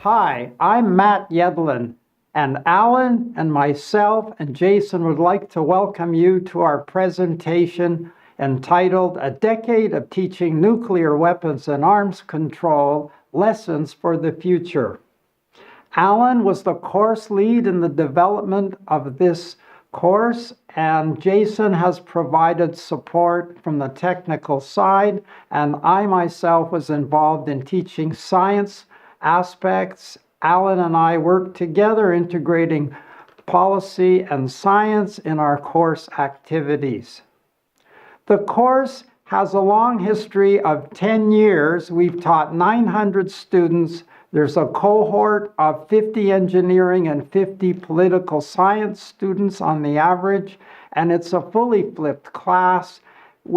Hi, I'm Matt Yedlin, and Alan and myself and Jason would like to welcome you to our presentation entitled A Decade of Teaching Nuclear Weapons and Arms Control, Lessons for the Future. Alan was the course lead in the development of this course, and Jason has provided support from the technical side, and I myself was involved in teaching science aspects. Alan and I worked together integrating policy and science in our course activities. The course has a long history of 10 years. We've taught 900 students. There's a cohort of 50 engineering and 50 political science students on the average, and it's a fully flipped class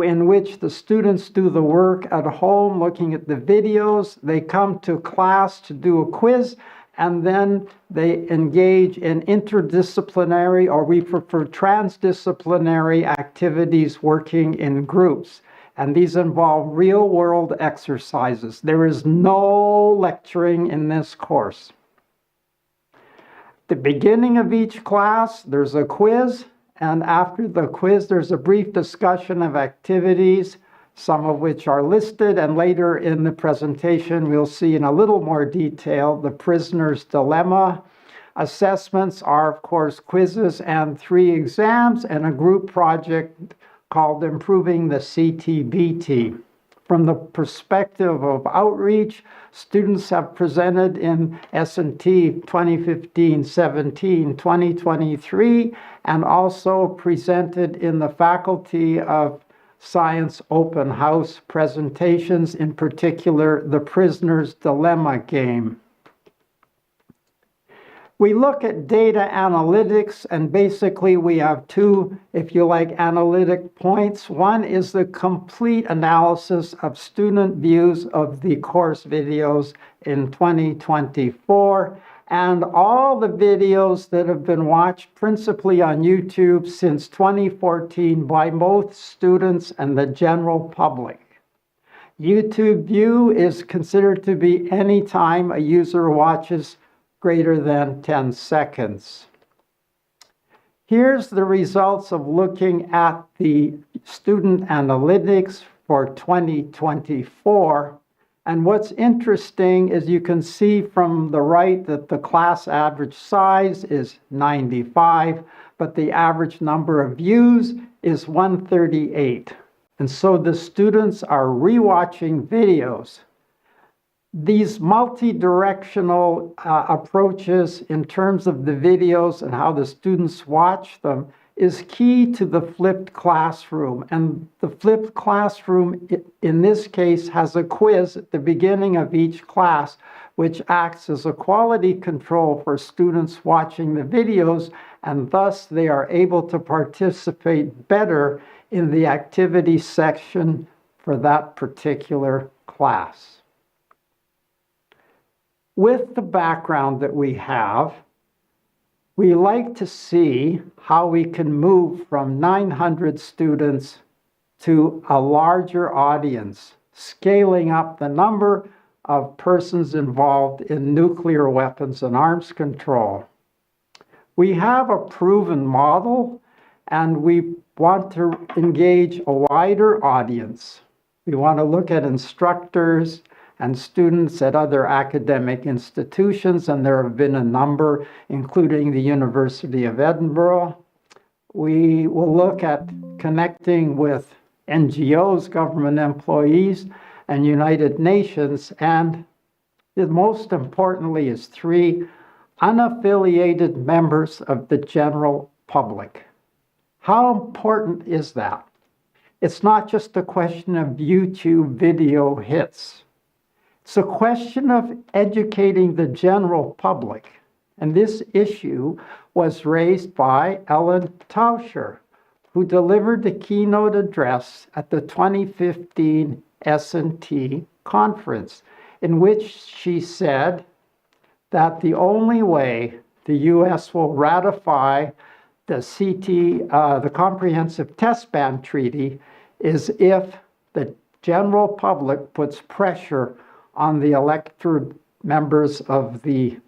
in which the students do the work at home looking at the videos. They come to class to do a quiz, and then they engage in interdisciplinary, or we prefer transdisciplinary activities working in groups. And these involve real-world exercises. There is no lecturing in this course. At the beginning of each class, there's a quiz. And after the quiz, there's a brief discussion of activities, some of which are listed. And later in the presentation, we'll see in a little more detail the prisoner's dilemma. Assessments are, of course, quizzes and 3 exams and a group project called Improving the CTBT. From the perspective of outreach, students have presented in S&T 2015-17, 2023, and also presented in the Faculty of Science open house presentations, in particular the prisoner's dilemma game. We look at data analytics, and basically we have 2, if you like, analytic points. One is the complete analysis of student views of the course videos in 2024, and all the videos that have been watched principally on YouTube since 2014 by both students and the general public. YouTube view is considered to be any time a user watches greater than 10 seconds. Here's the results of looking at the student analytics for 2024. And what's interesting is you can see from the right that the class average size is 95, but the average number of views is 138. And so the students are rewatching videos. These multi-directional approaches in terms of the videos and how the students watch them is key to the flipped classroom. And the flipped classroom, in this case, has a quiz at the beginning of each class, which acts as a quality control for students watching the videos, and thus they are able to participate better in the activity section for that particular class. With the background that we have, we like to see how we can move from 900 students to a larger audience, scaling up the number of persons involved in nuclear weapons and arms control. We have a proven model, and we want to engage a wider audience. We want to look at instructors and students at other academic institutions, and there have been a number, including the University of Edinburgh. We will look at connecting with NGOs, government employees, and United Nations, and most importantly is 3 unaffiliated members of the general public. How important is that? It's not just a question of YouTube video hits. It's a question of educating the general public. And this issue was raised by Ellen Tauscher, who delivered the keynote address at the 2015 S&T conference, in which she said that the only way the U.S. will ratify the Comprehensive Test Ban Treaty is if the general public puts pressure on the elected members of the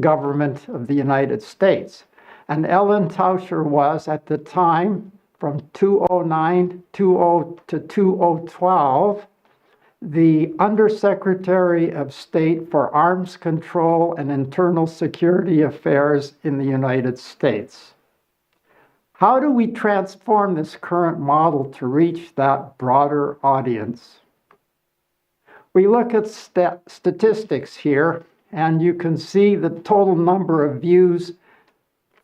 government of the United States. And Ellen Tauscher was, at the time, from 2009 to 2012, the Undersecretary of State for Arms Control and Internal Security Affairs in the United States. How do we transform this current model to reach that broader audience? We look at statistics here, and you can see the total number of views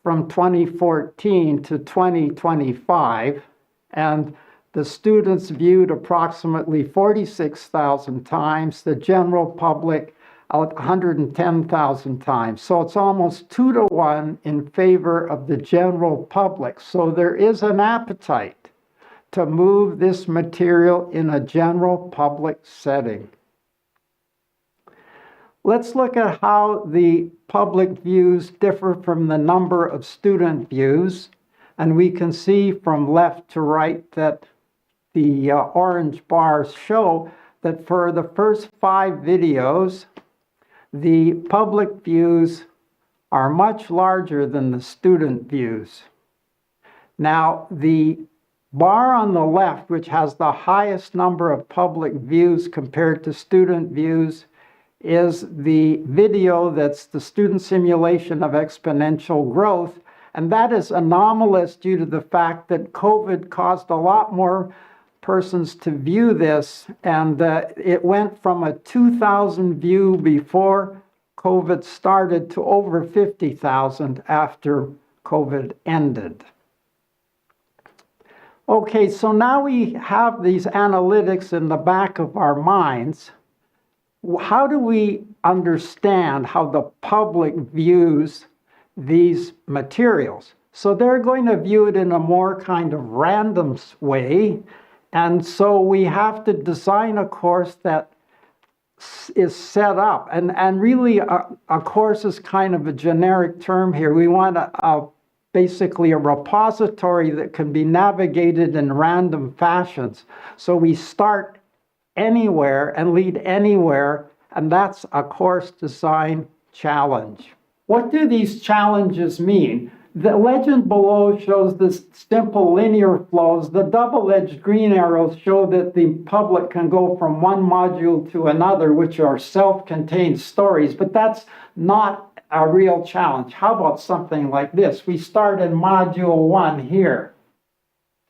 from 2014 to 2025, and the students viewed approximately 46,000 times, the general public 110,000 times. So it's almost 2 to 1 in favor of the general public. So there is an appetite to move this material in a general public setting. Let's look at how the public views differ from the number of student views. And we can see from left to right that the orange bars show that for the first 5 videos, the public views are much larger than the student views. Now, the bar on the left, which has the highest number of public views compared to student views, is the video that's the student simulation of exponential growth. And that is anomalous due to the fact that COVID caused a lot more persons to view this, and it went from a 2,000 view before COVID started to over 50,000 after COVID ended. Okay, so now we have these analytics in the back of our minds. How do we understand how the public views these materials? So they're going to view it in a more kind of random way. And so we have to design a course that is set up. And really, a course is kind of a generic term here. We want basically a repository that can be navigated in random fashions. So we start anywhere and lead anywhere, and that's a course design challenge. What do these challenges mean? The legend below shows the simple linear flows. The double-edged green arrows show that the public can go from one module to another, which are self-contained stories, but that's not a real challenge. How about something like this? We start in module 1 here,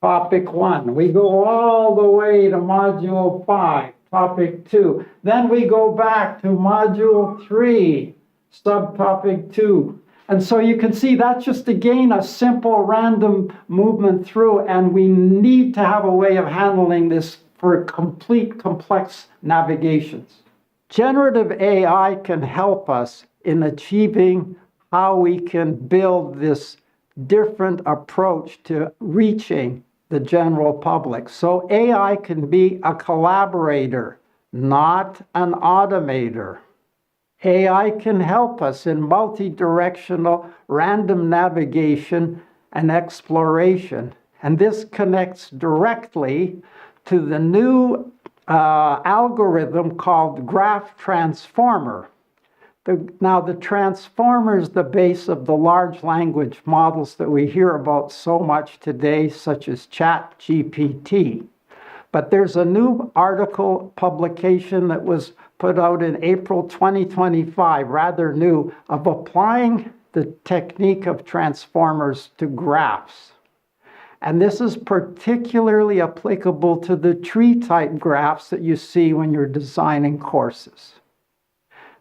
topic 1. We go all the way to module 5, topic 2. Then we go back to module 3, subtopic 2. And so you can see that's just, again, a simple random movement through, and we need to have a way of handling this for complete complex navigations. Generative AI can help us in achieving how we can build this different approach to reaching the general public. So AI can be a collaborator, not an automator. AI can help us in multi-directional random navigation and exploration. And this connects directly to the new algorithm called Graph Transformer. Now, the transformer is the base of the large language models that we hear about so much today, such as Ch3. But there's a new article publication that was put out in April 2025, rather new, of applying the technique of transformers to graphs. And this is particularly applicable to the tree-type graphs that you see when you're designing courses.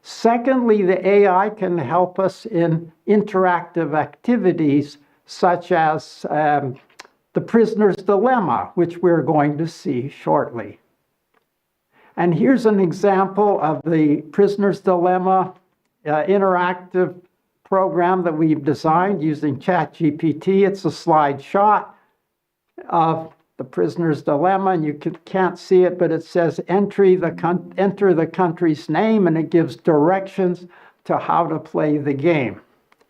Secondly, the AI can help us in interactive activities such as the prisoner's dilemma, which we're going to see shortly. And here's an example of the prisoner's dilemma interactive program that we've designed using Ch3. It's a slide shot of the prisoner's dilemma, and you can't see it, but it says enter the country's name, and it gives directions to how to play the game.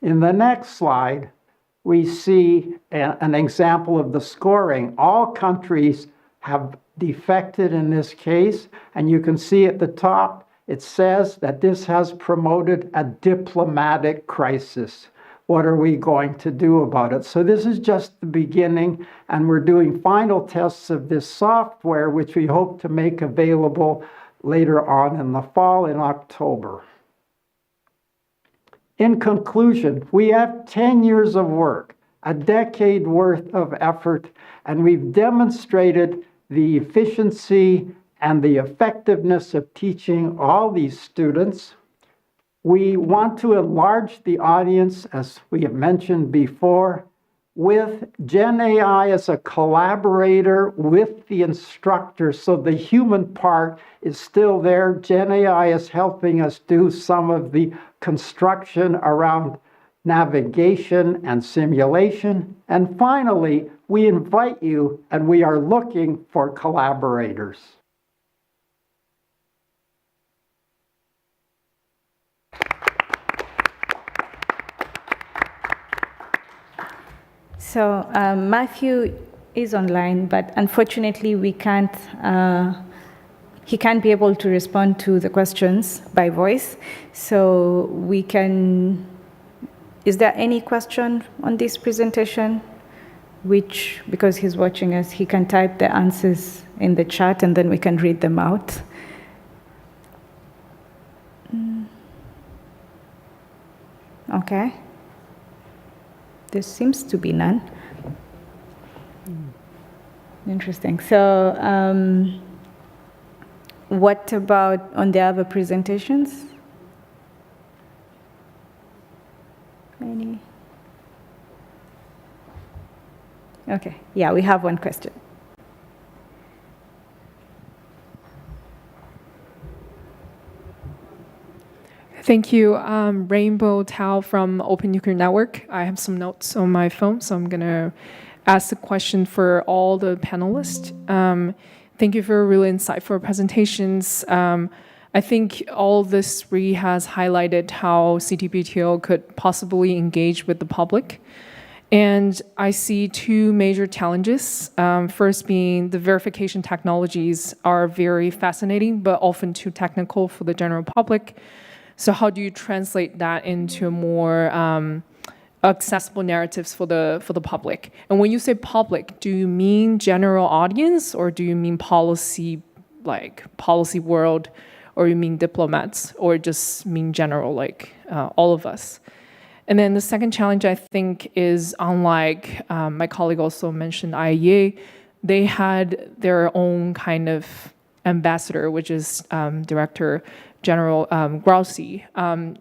In the next slide, we see an example of the scoring. All countries have defected in this case, and you can see at the top it says that this has promoted a diplomatic crisis. What are we going to do about it? So this is just the beginning, and we're doing final tests of this software, which we hope to make available later on in the fall, in October. In conclusion, we have 10 years of work, a decade worth of effort, and we've demonstrated the efficiency and the effectiveness of teaching all these students. We want to enlarge the audience, as we have mentioned before, with Gen AI as a collaborator with the instructor, so the human part is still there. Gen AI is helping us do some of the construction around navigation and simulation. And finally, we invite you, and we are looking for collaborators. So Matthew is online, but unfortunately he can't be able to respond to the questions by voice. So is there any question on this presentation? Which, because he's watching us, he can type the answers in the chat and then we can read them out. Okay. There seems to be none. Interesting. So what about on the other presentations? Any? Okay, yeah, we have one question. Thank you. Rainbow Tao from Open Nuclear Network. I have some notes on my phone, so I'm going to ask the question for all the panelists. Thank you for really insightful presentations. I think all this really has highlighted how CTBTO could possibly engage with the public. And I see two major challenges. First being the verification technologies are very fascinating, but often too technical for the general public. So how do you translate that into more accessible narratives for the public? And when you say public, do you mean general audience, or do you mean policy, like policy world, or you mean diplomats, or just mean general, like all of us? And then the second challenge, I think, is unlike my colleague also mentioned IAEA, they had their own kind of ambassador, which is Director General Grossi.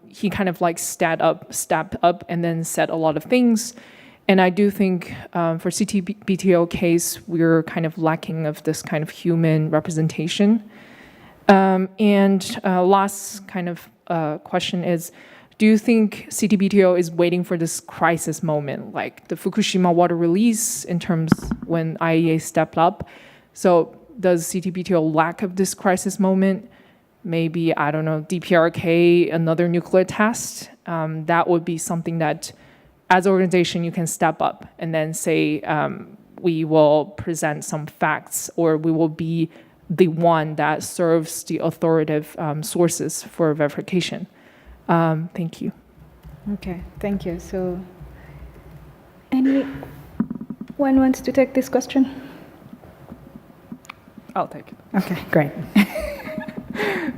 He kind of like stepped up and then said a lot of things. And I do think for CTBTO case, we're kind of lacking of this kind of human representation. And last kind of question is, do you think CTBTO is waiting for this crisis moment, like the Fukushima water release in terms when IAEA stepped up? So does CTBTO lack of this crisis moment? Maybe, I don't know, DPRK, another nuclear test? That would be something that, as an organization, you can step up and then say, we will present some facts, or we will be the one that serves the authoritative sources for verification. Thank you. Okay, thank you. So, anyone wants to take this question? I'll take it. Okay, great.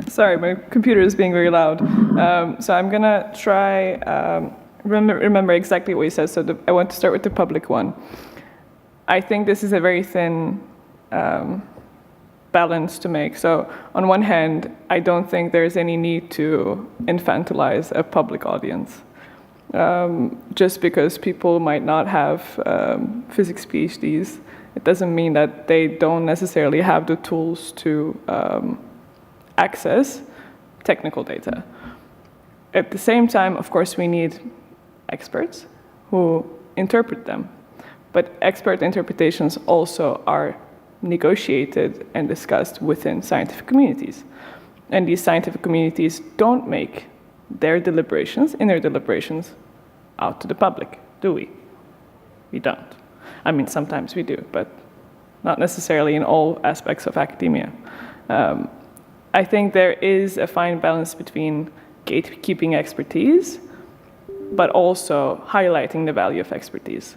Sorry, my computer is being very loud. So I'm gonna try remember exactly what you said. So I want to start with the public one. I think this is a very thin balance to make. So on one hand, I don't think there's any need to infantilize a public audience. Just because people might not have physics PhDs, it doesn't mean that they don't necessarily have the tools to access technical data. At the same time, of course, we need experts who interpret them. But expert interpretations also are negotiated and discussed within scientific communities. And these scientific communities don't make their deliberations, inner deliberations, out to the public, do we? We don't. I mean, sometimes we do, but not necessarily in all aspects of academia. I think there is a fine balance between gatekeeping expertise, but also highlighting the value of expertise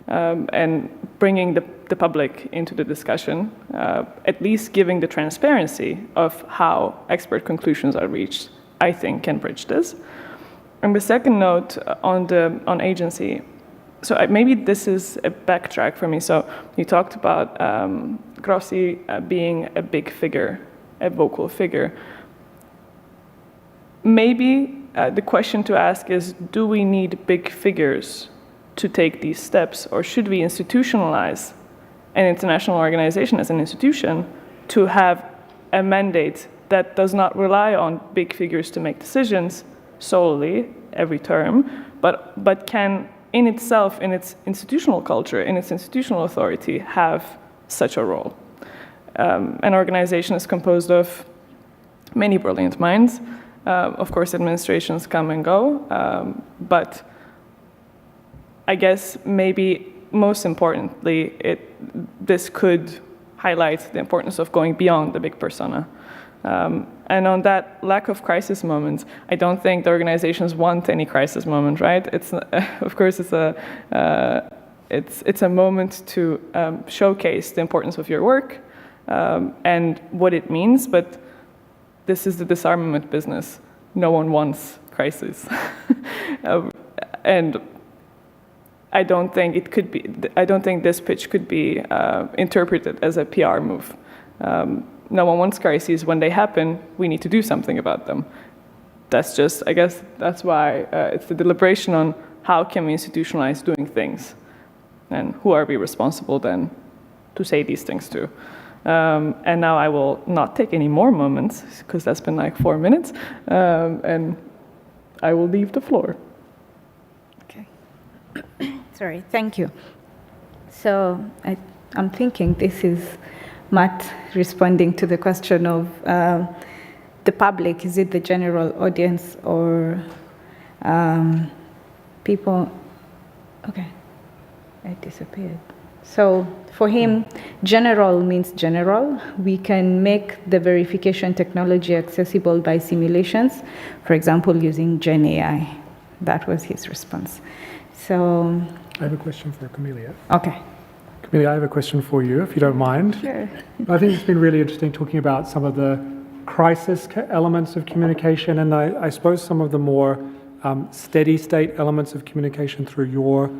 and bringing the public into the discussion, at least giving the transparency of how expert conclusions are reached, I think can bridge this. And the second note on agency, so maybe this is a backtrack for me. So you talked about Grossi being a big figure, a vocal figure. Maybe the question to ask is, do we need big figures to take these steps, or should we institutionalize an international organization as an institution to have a mandate that does not rely on big figures to make decisions solely every term, but can in itself, in its institutional culture, in its institutional authority, have such a role? An organization is composed of many brilliant minds. Of course, administrations come and go, but I guess maybe most importantly, this could highlight the importance of going beyond the big persona. And on that lack of crisis moments, I don't think the organizations want any crisis moment, right? It's of course it's a moment to showcase the importance of your work and what it means. But this is the disarmament business. No one wants crisis, and I don't think it could be. I don't think this pitch could be interpreted as a PR move. No one wants crises. When they happen, we need to do something about them. That's just, I guess, that's why it's the deliberation on how can we institutionalize doing things, and who are we responsible then to say these things to. And now I will not take any more moments, because that's been like 4 minutes, and I will leave the floor. Okay. Sorry, thank you. So I'm thinking this is Matt responding to the question of the public. Is it the general audience or people? Okay, it disappeared. So for him, general means general. We can make the verification technology accessible by simulations, for example, using Gen AI. That was his response. So I have a question for Camelia. Okay. Camelia, I have a question for you, if you don't mind. Sure. I think it's been really interesting talking about some of the crisis elements of communication, and I suppose some of the more steady state elements of communication through your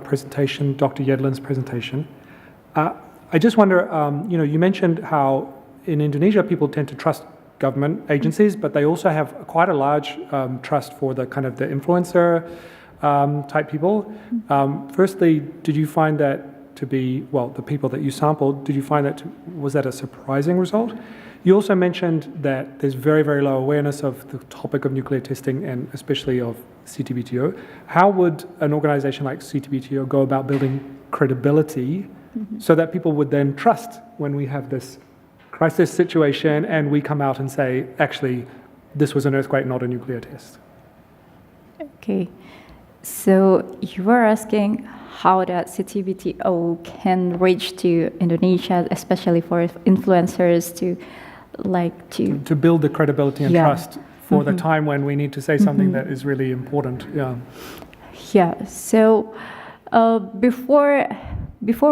presentation, Dr. Jedlin's presentation. I just wonder, you mentioned how in Indonesia people tend to trust government agencies, but they also have quite a large trust for the kind of the influencer type people. Firstly, did you find that to be, well, the people that you sampled, did you find that was that a surprising result? You also mentioned that there's very, very low awareness of the topic of nuclear testing and especially of CTBTO. How would an organization like CTBTO go about building credibility so that people would then trust when we have this crisis situation and we come out and say, actually, this was an earthquake, not a nuclear test? Okay, so you were asking how that CTBTO can reach to Indonesia, especially for influencers to build the credibility and trust for the time when we need to say something that is really important. Yeah. So before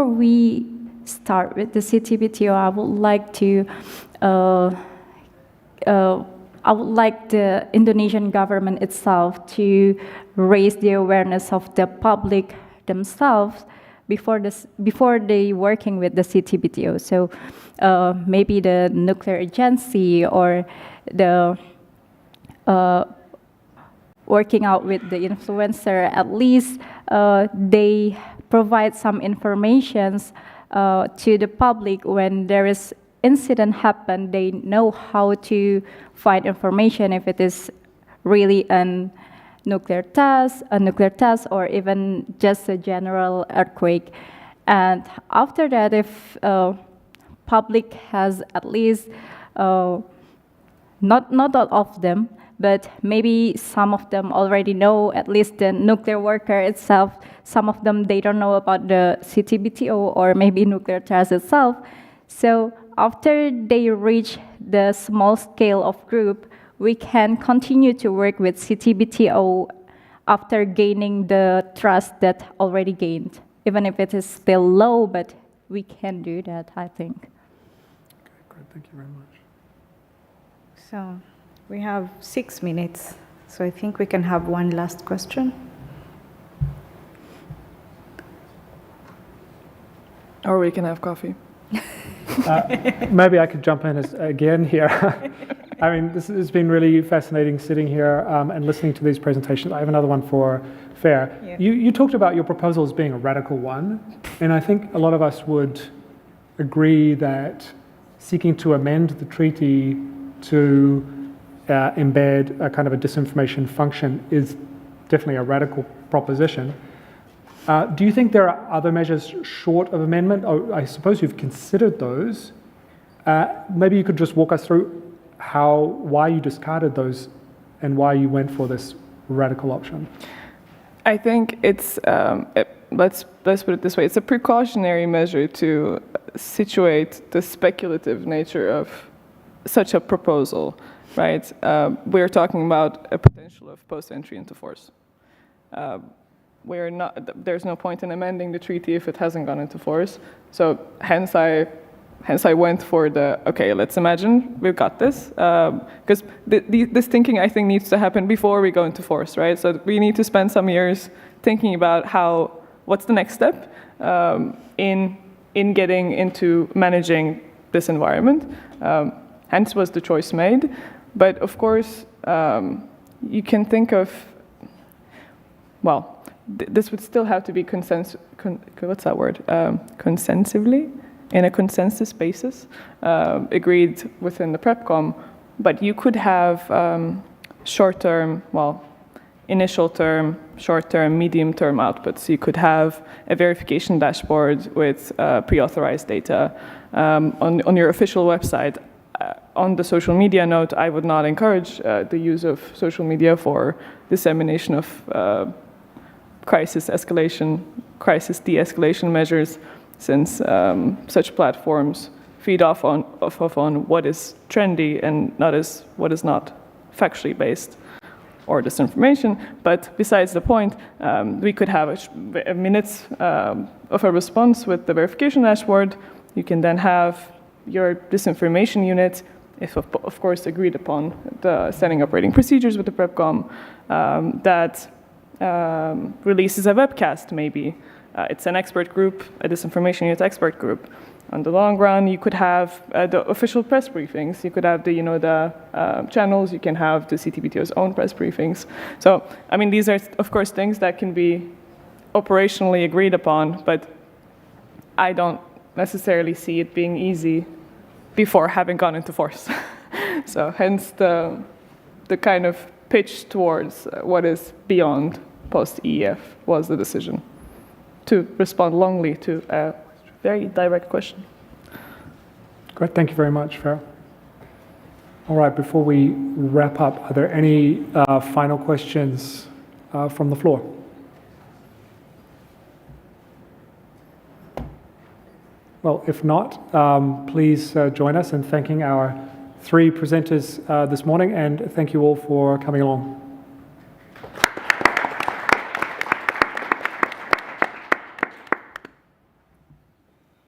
we start with the CTBTO, I would like the Indonesian government itself to raise the awareness of the public themselves before they working with the CTBTO. So maybe the nuclear agency or the working out with the influencer, at least they provide some informations to the public when there is incident happen. They know how to find information if it is really a nuclear test, or even just a general earthquake. And after that, if public has at least, not all of them, but maybe some of them already know, at least the nuclear worker itself, some of them, they don't know about the CTBTO or maybe nuclear test itself. So after they reach the small scale of group, we can continue to work with CTBTO after gaining the trust that already gained, even if it is still low, but we can do that, I think. Okay, great, thank you very much. So we have 6 minutes, so I think we can have one last question. Or we can have coffee. Maybe I could jump in again here. I mean, this has been really fascinating sitting here and listening to these presentations. I have another one for Fair. Yeah. You talked about your proposal as being a radical one, and I think a lot of us would agree that seeking to amend the treaty to embed a kind of a disinformation function is definitely a radical proposition. Do you think there are other measures short of amendment? Oh, I suppose you've considered those. Maybe you could just walk us through why you discarded those and why you went for this radical option. I think it's, let's put it this way, it's a precautionary measure to situate the speculative nature of such a proposal, right? We're talking about a potential of post-entry into force. There's no point in amending the treaty if it hasn't gone into force. So hence I went for okay, let's imagine we've got this. Because this thinking, I think, needs to happen before we go into force, right? So we need to spend some years thinking about what's the next step in getting into managing this environment. Hence was the choice made. But of course, you can think of, well, this would still have to be consensively, in a consensus basis, agreed within the PrepCom, but you could have short-term, initial term, short-term, medium-term outputs. You could have a verification dashboard with pre-authorized data on your official website. On the social media note, I would not encourage the use of social media for dissemination of crisis de-escalation measures, since such platforms feed off on what is trendy and not as what is not factually based or disinformation. But besides the point, we could have a minutes of a response with the verification dashboard. You can then have your disinformation unit, if of course agreed upon, the standing operating procedures with the PrepCom, that releases a webcast maybe. It's an expert group, a disinformation unit expert group. On the long run, you could have the official press briefings. You could have the channels. You can have the CTBTO's own press briefings. So, I mean, these are, of course, things that can be operationally agreed upon, but I don't necessarily see it being easy before having gone into force. So, hence the kind of pitch towards what is beyond post-EEF was the decision to respond longly to a very direct question. Great, thank you very much, Farah. All right, before we wrap up, are there any final questions from the floor? Well, if not, please join us in thanking our 3 presenters this morning, and thank you all for coming along.